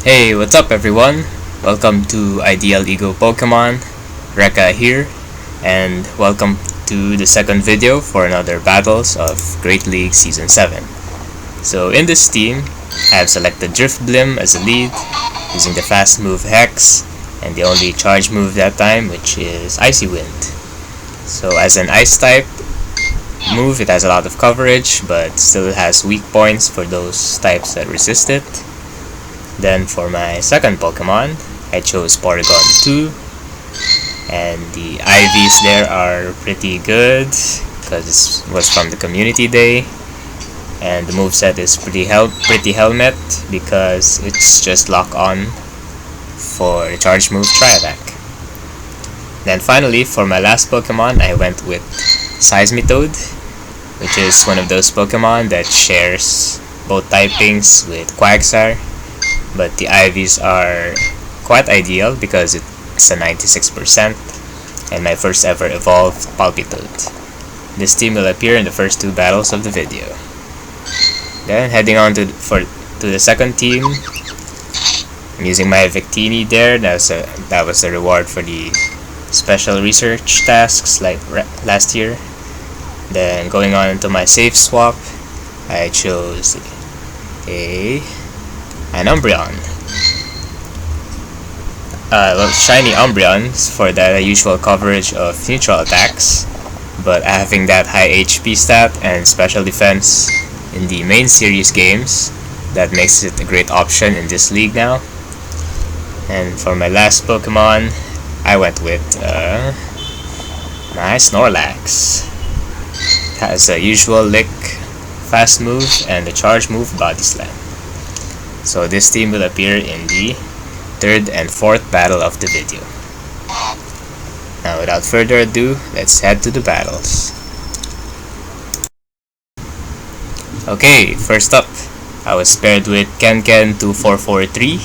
Hey, what's up everyone? Welcome to Ideal Ego Pokemon, Rekka here, and welcome to the second video for another Battles of Great League Season 7. So in this team, I have selected Drifblim as a lead, using the fast move Hex, and the only charge move that time, which is Icy Wind. So as an Ice type move, it has a lot of coverage, but still has weak points for those types that resist it. Then for my second Pokemon, I chose Porygon 2, and the IVs there are pretty good because this was from the community day, and the moveset is pretty helmet because it's just lock on for the charge move Tri Attack. Then finally for my last Pokemon, I went with Seismitoad, which is one of those Pokemon that shares both typings with Quagsire. But the IVs are quite ideal because it's a 96% and my first ever evolved Palpitoad. This team will appear in the first two battles of the video. Then heading on to the second team, I'm using my Victini there. That was the reward for the special research tasks like last year. Then going on into my safe swap, I chose an Umbreon. Shiny Umbreons for the usual coverage of neutral attacks, but having that high HP stat and special defense in the main series games, that makes it a great option in this league now. And for my last Pokemon, I went with my Snorlax. It has a usual lick, fast move, and the charge move Body Slam. So this team will appear in the third and fourth battle of the video. Now without further ado, let's head to the battles. Okay, first up, I was paired with Kenken2443,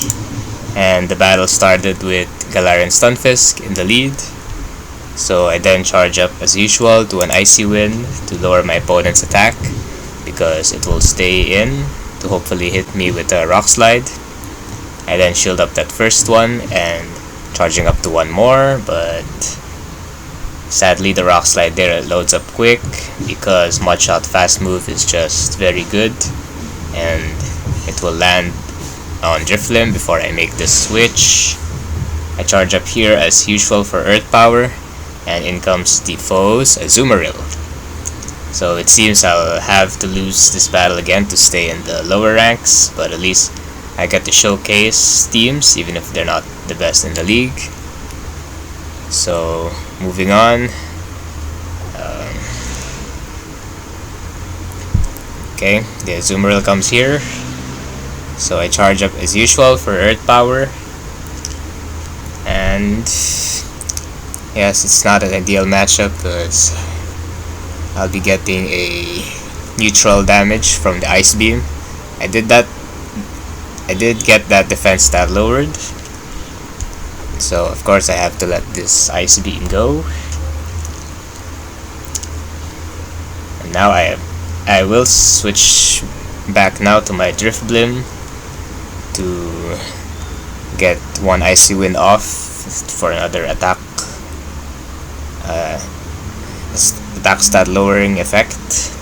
and the battle started with Galarian Stunfisk in the lead. So I then charge up as usual to an Icy Wind to lower my opponent's attack because it will stay in to hopefully hit me with a Rock Slide. I then shield up that first one and charging up to one more, but sadly the Rock Slide there loads up quick because Mudshot fast move is just very good, and it will land on Drifblim before I make the switch. I charge up here as usual for Earth Power, and in comes the foe's Azumarill. So it seems I'll have to lose this battle again to stay in the lower ranks, but at least I get to showcase teams even if they're not the best in the league. So moving on. Okay, the Azumarill comes here. So I charge up as usual for Earth Power. And yes, it's not an ideal matchup because I'll be getting a neutral damage from the Ice Beam. I did get that defense stat lowered, so of course I have to let this Ice Beam go. And now I will switch back now to my Drifblim to get one Icy Wind off for another attack stat lowering effect.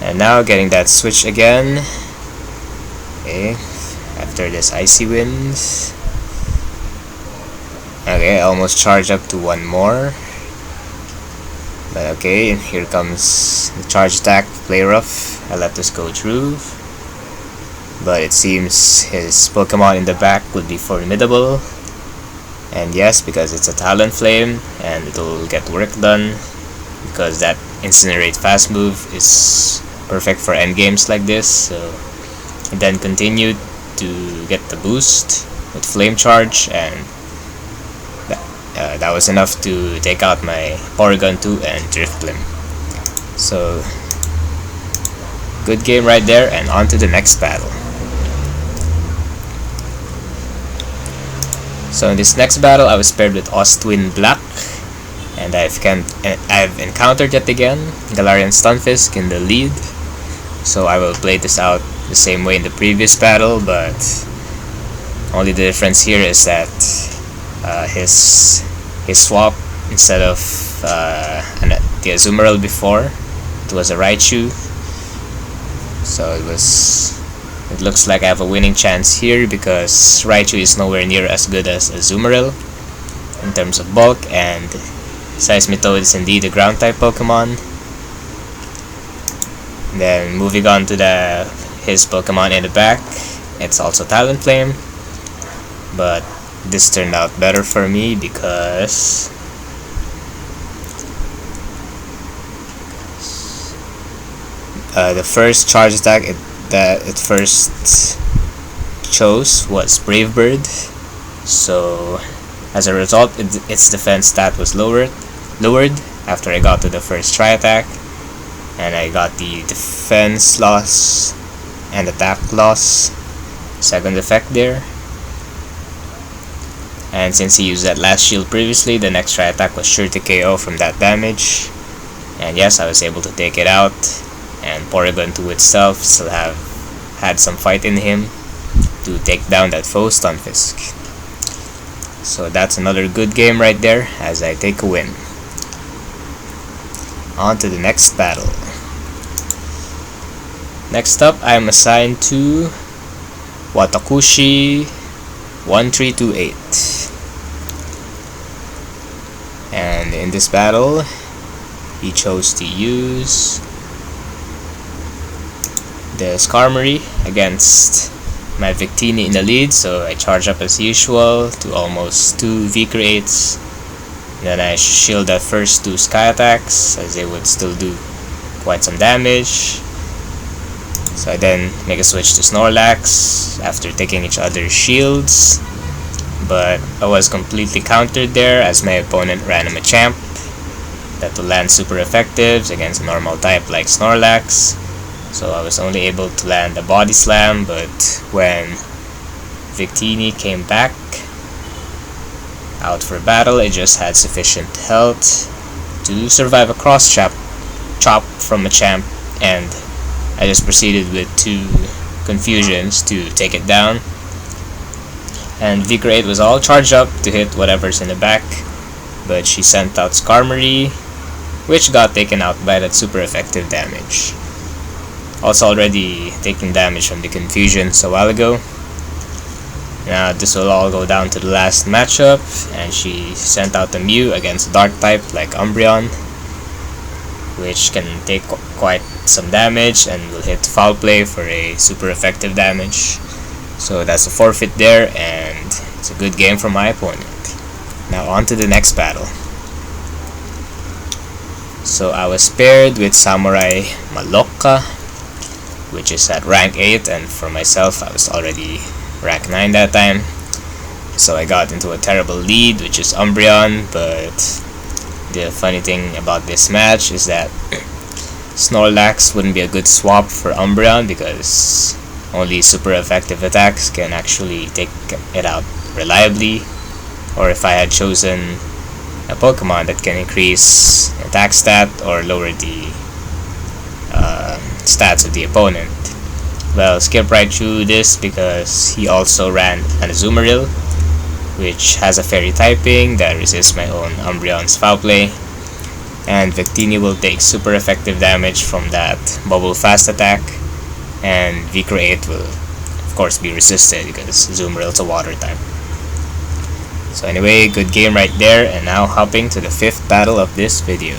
And now getting that switch again. Okay, after this Icy Wind. Okay, I almost charged up to one more. But okay, here comes the charge attack, play rough. I let this go through. But it seems his Pokemon in the back would be formidable. And yes, because it's a Talonflame and it'll get work done, because that Incinerate fast move is perfect for endgames like this. So I then continued to get the boost with Flame Charge, and that was enough to take out my Porygon 2 and Drifblim. So good game right there, and on to the next battle. So in this next battle, I was paired with Ostwin Black, and I've encountered yet again Galarian Stunfisk in the lead. So I will play this out the same way in the previous battle, but only the difference here is that his swap, instead of the Azumarill before, it was a Raichu. So it looks like I have a winning chance here because Raichu is nowhere near as good as Azumarill in terms of bulk, and Seismitoad is indeed a ground type Pokemon. Then moving on to his Pokemon in the back, it's also Talonflame, but this turned out better for me because the first charge attack that it first chose was Brave Bird, so as a result its defense stat was lowered after I got to the first try attack, and I got the defense loss and attack loss second effect there. And since he used that last shield previously, the next try attack was sure to KO from that damage, and yes, I was able to take it out. And Porygon 2 itself still had some fight in him to take down that foe Stunfisk. So that's another good game right there as I take a win. On to the next battle. Next up, I am assigned to Watakushi 1328. And in this battle, he chose to use the Skarmory against my Victini in the lead, so I charge up as usual to almost 2 V-Creates. Then I shield the first 2 Sky attacks as they would still do quite some damage. So I then make a switch to Snorlax after taking each other's shields, but I was completely countered there as my opponent ran a Machamp that will land super effectives against a normal type like Snorlax. So I was only able to land a Body Slam, but when Victini came back out for battle, it just had sufficient health to survive a cross chop from Machamp, and I just proceeded with 2 Confusions to take it down. And V-Create was all charged up to hit whatever's in the back, but she sent out Skarmory, which got taken out by that super effective damage. Also already taking damage from the Confusions a while ago. Now this will all go down to the last matchup, and she sent out a Mew against Dark type like Umbreon, which can take quite some damage and will hit Foul Play for a super effective damage. So that's a forfeit there, and it's a good game for my opponent. Now on to the next battle. So I was paired with Samurai Maloka, which is at rank 8, and for myself I was already rank 9 that time. So I got into a terrible lead, which is Umbreon, but the funny thing about this match is that Snorlax wouldn't be a good swap for Umbreon because only super effective attacks can actually take it out reliably, or if I had chosen a Pokemon that can increase attack stat or lower the stats of the opponent. Well, skip right through this because he also ran an Azumarill, which has a fairy typing that resists my own Umbreon's Foul Play, and Victini will take super effective damage from that Bubble Fast attack, and V-Create will of course be resisted because Azumarill is a water type. So anyway, good game right there, and now hopping to the 5th battle of this video.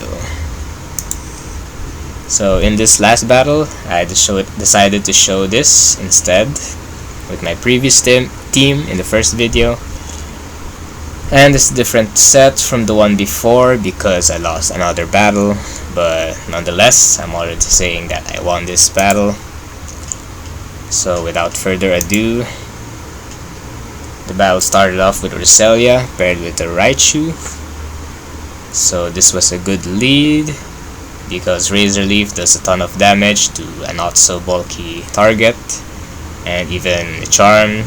So in this last battle, I decided to show this instead with my previous team in the first video. And it's a different set from the one before because I lost another battle, but nonetheless, I'm already saying that I won this battle. So without further ado, the battle started off with Roselia paired with a Raichu. So this was a good lead because Razor Leaf does a ton of damage to a not so bulky target, and even Charm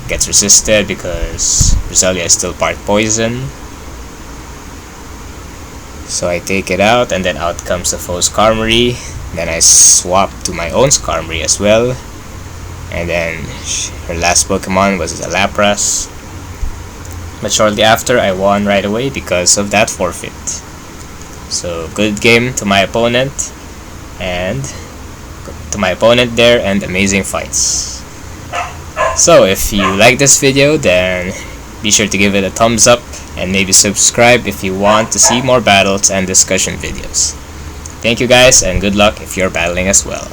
gets resisted because Roselia is still part poison. So I take it out, and then out comes the foe Skarmory. Then I swap to my own Skarmory as well, and then her last Pokemon was a Lapras. But shortly after, I won right away because of that forfeit. So good game to my opponent, and there, and amazing fights. So if you like this video, then be sure to give it a thumbs up, and maybe subscribe if you want to see more battles and discussion videos. Thank you guys, and good luck if you're battling as well.